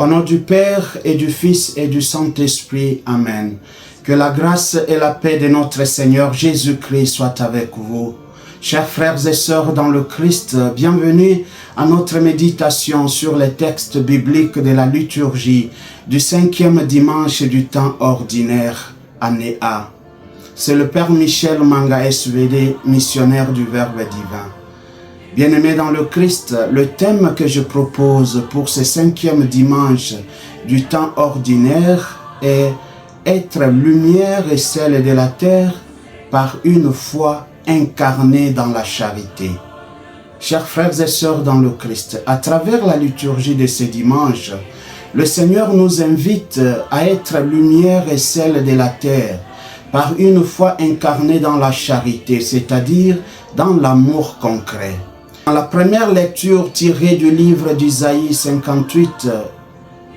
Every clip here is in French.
Au nom du Père et du Fils et du Saint-Esprit. Amen. Que la grâce et la paix de notre Seigneur Jésus-Christ soient avec vous. Chers frères et sœurs dans le Christ, bienvenue à notre méditation sur les textes bibliques de la liturgie du 5e dimanche du temps ordinaire, année A. C'est le Père Michel Manga SVD, missionnaire du Verbe divin. Bien-aimés dans le Christ, le thème que je propose pour ce 5e dimanche du temps ordinaire est « Être lumière et sel de la terre par une foi incarnée dans la charité ». Chers frères et sœurs dans le Christ, à travers la liturgie de ce dimanche, le Seigneur nous invite à être lumière et sel de la terre par une foi incarnée dans la charité, c'est-à-dire dans l'amour concret. Dans la première lecture tirée du livre d'Isaïe 58,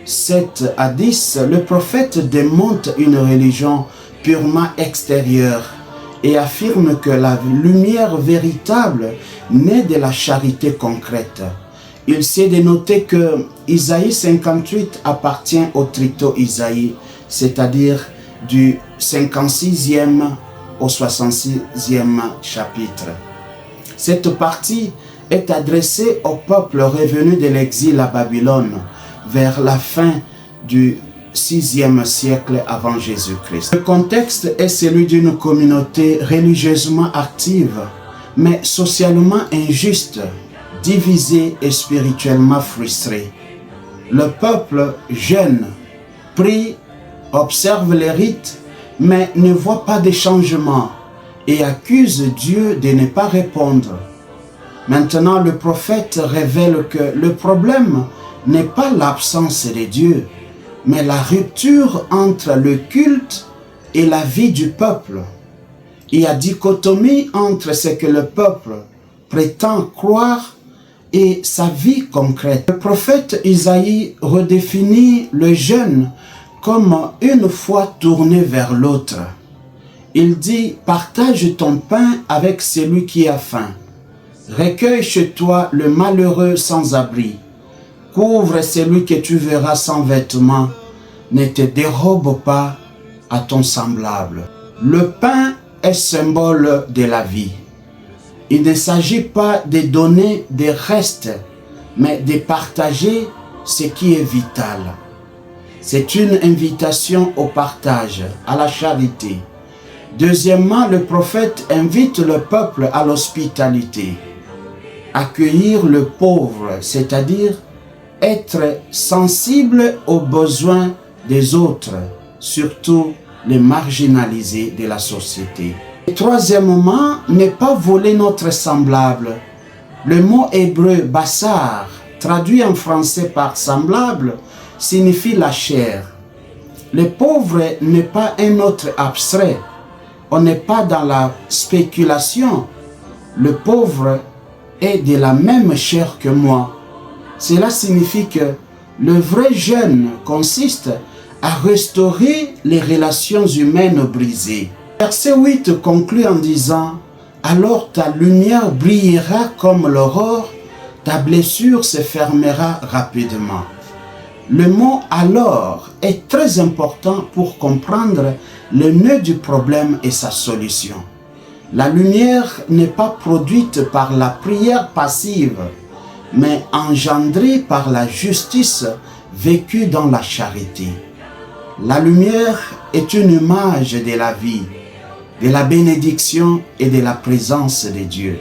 7 à 10, le prophète démonte une religion purement extérieure et affirme que la lumière véritable naît de la charité concrète. Il s'est dénoté que Isaïe 58 appartient au trito Isaïe, c'est-à-dire du 56e au 66e chapitre. Cette partie est adressée au peuple revenu de l'exil à Babylone vers la fin du 6e siècle avant Jésus-Christ. Le contexte est celui d'une communauté religieusement active, mais socialement injuste, divisée et spirituellement frustrée. Le peuple jeûne, prie, observe les rites, mais ne voit pas de changement et accuse Dieu de ne pas répondre. Maintenant, le prophète révèle que le problème n'est pas l'absence de Dieu, mais la rupture entre le culte et la vie du peuple. Il y a dichotomie entre ce que le peuple prétend croire et sa vie concrète. Le prophète Isaïe redéfinit le jeûne comme une foi tournée vers l'autre. Il dit « Partage ton pain avec celui qui a faim. Recueille chez toi le malheureux sans abri. Couvre celui que tu verras sans vêtements. Ne te dérobe pas à ton semblable. » Le pain est symbole de la vie. Il ne s'agit pas de donner des restes, mais de partager ce qui est vital. C'est une invitation au partage, à la charité. Deuxièmement, le prophète invite le peuple à l'hospitalité. Accueillir le pauvre, c'est-à-dire être sensible aux besoins des autres, surtout les marginalisés de la société. Et troisièmement, ne pas voler notre semblable. Le mot hébreu « bassar », traduit en français par « semblable », signifie la chair. Le pauvre n'est pas un autre abstrait. On n'est pas dans la spéculation. Le pauvre est de la même chair que moi. Cela signifie que le vrai jeûne consiste à restaurer les relations humaines brisées. Verset 8 conclut en disant « Alors ta lumière brillera comme l'aurore, ta blessure se fermera rapidement. » Le mot « alors » est très important pour comprendre le nœud du problème et sa solution. La lumière n'est pas produite par la prière passive, mais engendrée par la justice vécue dans la charité. La lumière est une image de la vie, de la bénédiction et de la présence de Dieu.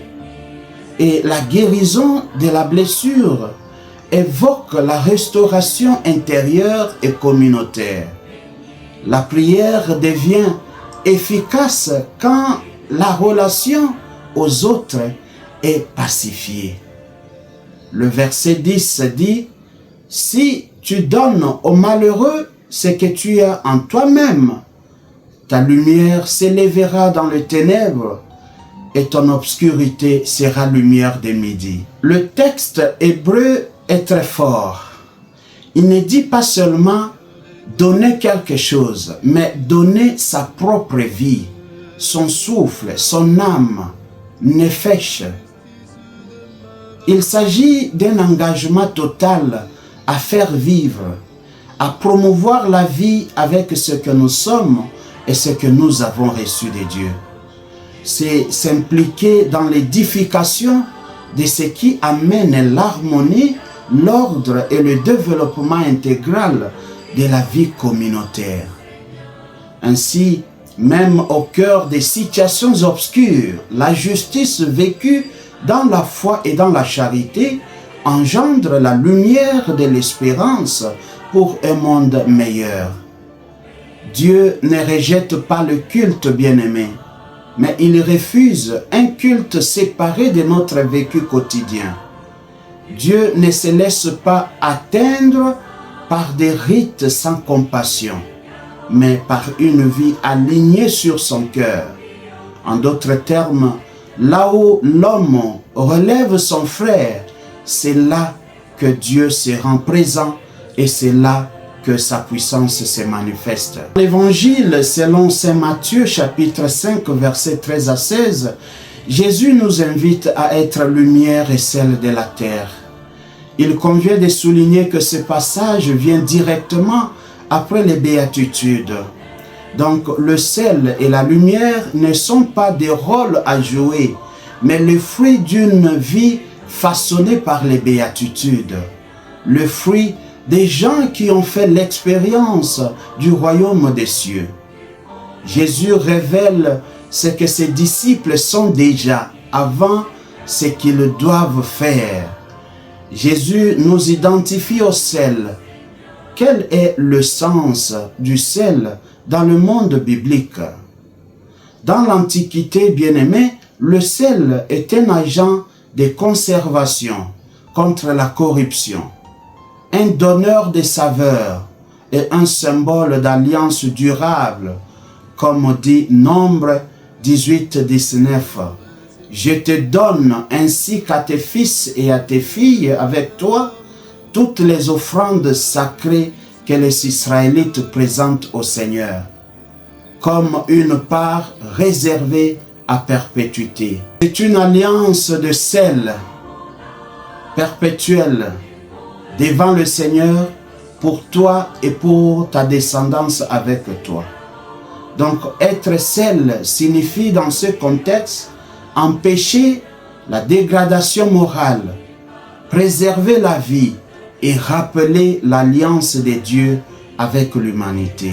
Et la guérison de la blessure évoque la restauration intérieure et communautaire. La prière devient efficace quand la relation aux autres est pacifiée. Le verset 10 dit « Si tu donnes aux malheureux ce que tu as en toi-même, ta lumière s'élèvera dans les ténèbres et ton obscurité sera lumière de midi. » Le texte hébreu est très fort. Il ne dit pas seulement donner quelque chose, mais donner sa propre vie, son souffle, son âme, nefesh. Il s'agit d'un engagement total à faire vivre, à promouvoir la vie avec ce que nous sommes et ce que nous avons reçu de Dieu. C'est s'impliquer dans l'édification de ce qui amène l'harmonie, l'ordre et le développement intégral de la vie communautaire. Ainsi, même au cœur des situations obscures, la justice vécue dans la foi et dans la charité engendre la lumière de l'espérance pour un monde meilleur. Dieu ne rejette pas le culte bien-aimé, mais il refuse un culte séparé de notre vécu quotidien. Dieu ne se laisse pas atteindre par des rites sans compassion, mais par une vie alignée sur son cœur. En d'autres termes, là où l'homme relève son frère, c'est là que Dieu se rend présent et c'est là que sa puissance se manifeste. L'Évangile selon saint Matthieu chapitre 5 versets 13 à 16, Jésus nous invite à être lumière et sel de la terre. Il convient de souligner que ce passage vient directement après les béatitudes. Donc le sel et la lumière ne sont pas des rôles à jouer, mais le fruit d'une vie façonnée par les béatitudes. Le fruit des gens qui ont fait l'expérience du royaume des cieux. Jésus révèle ce que ses disciples sont déjà avant ce qu'ils doivent faire. Jésus nous identifie au sel. Quel est le sens du sel dans le monde biblique? Dans l'Antiquité, bien-aimé, le sel est un agent de conservation contre la corruption, un donneur de saveur et un symbole d'alliance durable, comme dit Nombre 18-19. Je te donne ainsi qu'à tes fils et à tes filles avec toi toutes les offrandes sacrées que les Israélites présentent au Seigneur, comme une part réservée à perpétuité. C'est une alliance de sel perpétuelle devant le Seigneur pour toi et pour ta descendance avec toi. Donc être sel signifie dans ce contexte empêcher la dégradation morale, préserver la vie et rappeler l'alliance de Dieu avec l'humanité.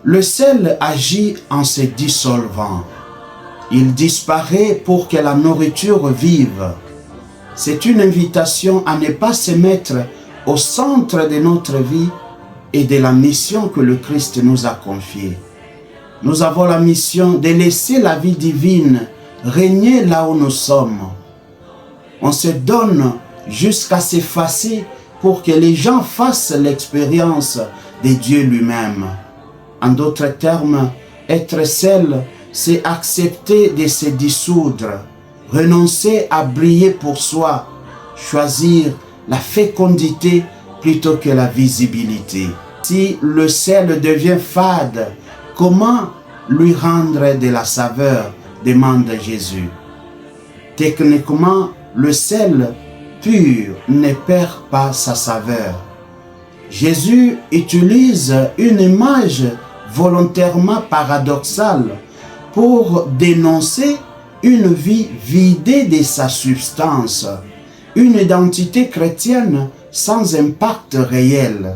Le sel agit en se dissolvant. Il disparaît pour que la nourriture vive. C'est une invitation à ne pas se mettre au centre de notre vie et de la mission que le Christ nous a confiée. Nous avons la mission de laisser la vie divine régner là où nous sommes. On se donne jusqu'à s'effacer pour que les gens fassent l'expérience de Dieu lui-même. En d'autres termes, être sel, c'est accepter de se dissoudre, renoncer à briller pour soi, choisir la fécondité plutôt que la visibilité. Si le sel devient fade, comment lui rendre de la saveur, demande Jésus. Techniquement, le sel pur ne perd pas sa saveur. Jésus utilise une image volontairement paradoxale pour dénoncer une vie vidée de sa substance, une identité chrétienne sans impact réel.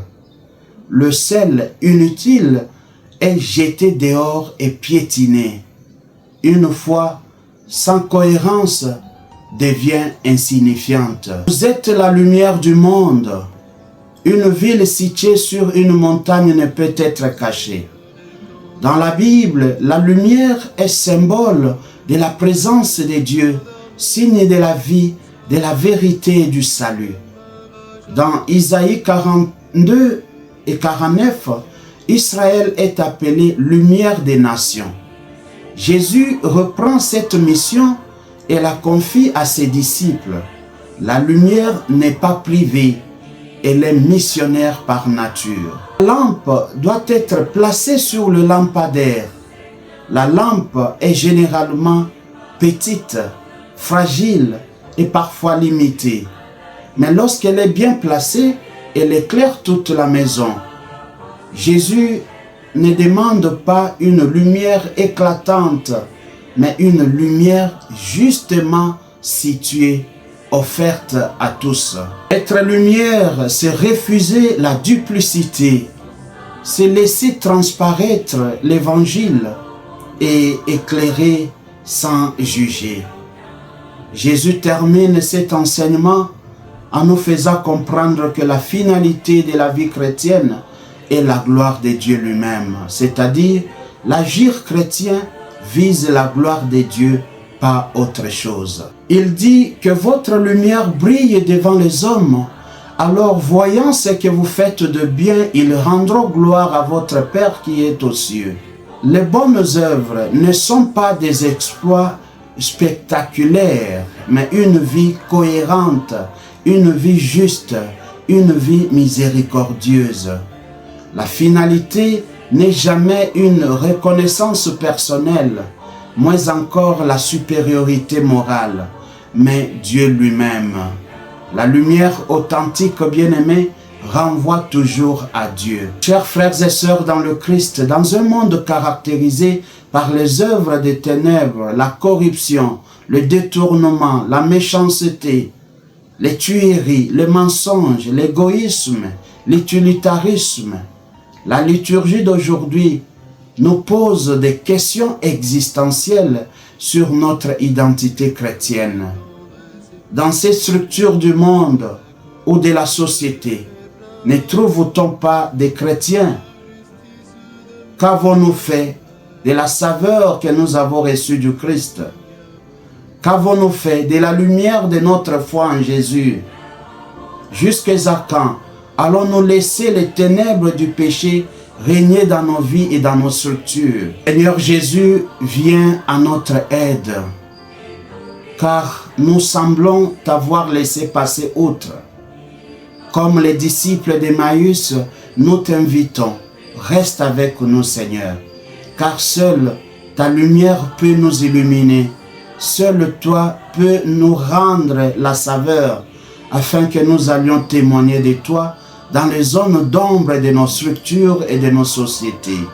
Le sel inutile est jeté dehors et piétiné. Une foi sans cohérence devient insignifiante. Vous êtes la lumière du monde. Une ville située sur une montagne ne peut être cachée. Dans la Bible, la lumière est symbole de la présence de Dieu, signe de la vie, de la vérité et du salut. Dans Isaïe 42 et 49, Israël est appelé lumière des nations. Jésus reprend cette mission et la confie à ses disciples. La lumière n'est pas privée, elle est missionnaire par nature. La lampe doit être placée sur le lampadaire. La lampe est généralement petite, fragile et parfois limitée. Mais lorsqu'elle est bien placée, elle éclaire toute la maison. Jésus ne demande pas une lumière éclatante, mais une lumière justement située, offerte à tous. Être lumière, c'est refuser la duplicité, c'est laisser transparaître l'évangile et éclairer sans juger. Jésus termine cet enseignement en nous faisant comprendre que la finalité de la vie chrétienne est la gloire de Dieu lui-même, c'est-à-dire l'agir chrétien vise la gloire de Dieu, pas autre chose. Il dit que votre lumière brille devant les hommes, alors voyant ce que vous faites de bien, ils rendront gloire à votre Père qui est aux cieux. Les bonnes œuvres ne sont pas des exploits spectaculaires, mais une vie cohérente, une vie juste, une vie miséricordieuse. La finalité n'est jamais une reconnaissance personnelle, moins encore la supériorité morale, mais Dieu lui-même. La lumière authentique, bien-aimée, renvoie toujours à Dieu. Chers frères et sœurs dans le Christ, dans un monde caractérisé par les œuvres des ténèbres, la corruption, le détournement, la méchanceté, les tueries, le mensonge, l'égoïsme, l'utilitarisme, la liturgie d'aujourd'hui nous pose des questions existentielles sur notre identité chrétienne. Dans ces structures du monde ou de la société, ne trouve-t-on pas des chrétiens? Qu'avons-nous fait de la saveur que nous avons reçue du Christ? Qu'avons-nous fait de la lumière de notre foi en Jésus? Jusqu'à quand allons-nous laisser les ténèbres du péché régner dans nos vies et dans nos structures? Seigneur Jésus, viens à notre aide, car nous semblons t'avoir laissé passer outre. Comme les disciples d'Emmaüs, nous t'invitons, reste avec nous, Seigneur, car seule ta lumière peut nous illuminer, seul toi peux nous rendre la saveur, afin que nous allions témoigner de toi dans les zones d'ombre de nos structures et de nos sociétés.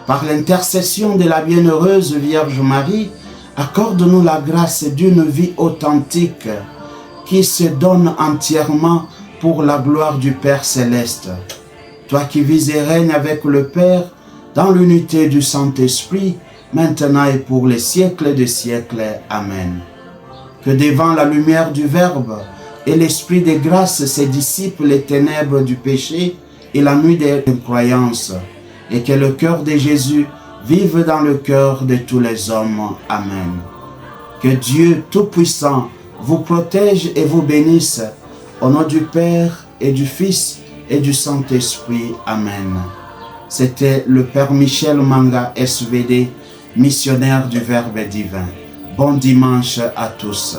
Par l'intercession de la bienheureuse Vierge Marie, accorde-nous la grâce d'une vie authentique qui se donne entièrement pour la gloire du Père Céleste. Toi qui vis et règnes avec le Père dans l'unité du Saint-Esprit, maintenant et pour les siècles des siècles. Amen. Que devant la lumière du Verbe et l'Esprit de grâce se dissipent les ténèbres du péché et la nuit des incroyances, et que le cœur de Jésus vive dans le cœur de tous les hommes. Amen. Que Dieu Tout-Puissant vous protège et vous bénisse, au nom du Père et du Fils et du Saint-Esprit. Amen. C'était le Père Michel Manga, SVD, missionnaire du Verbe divin. Bon dimanche à tous.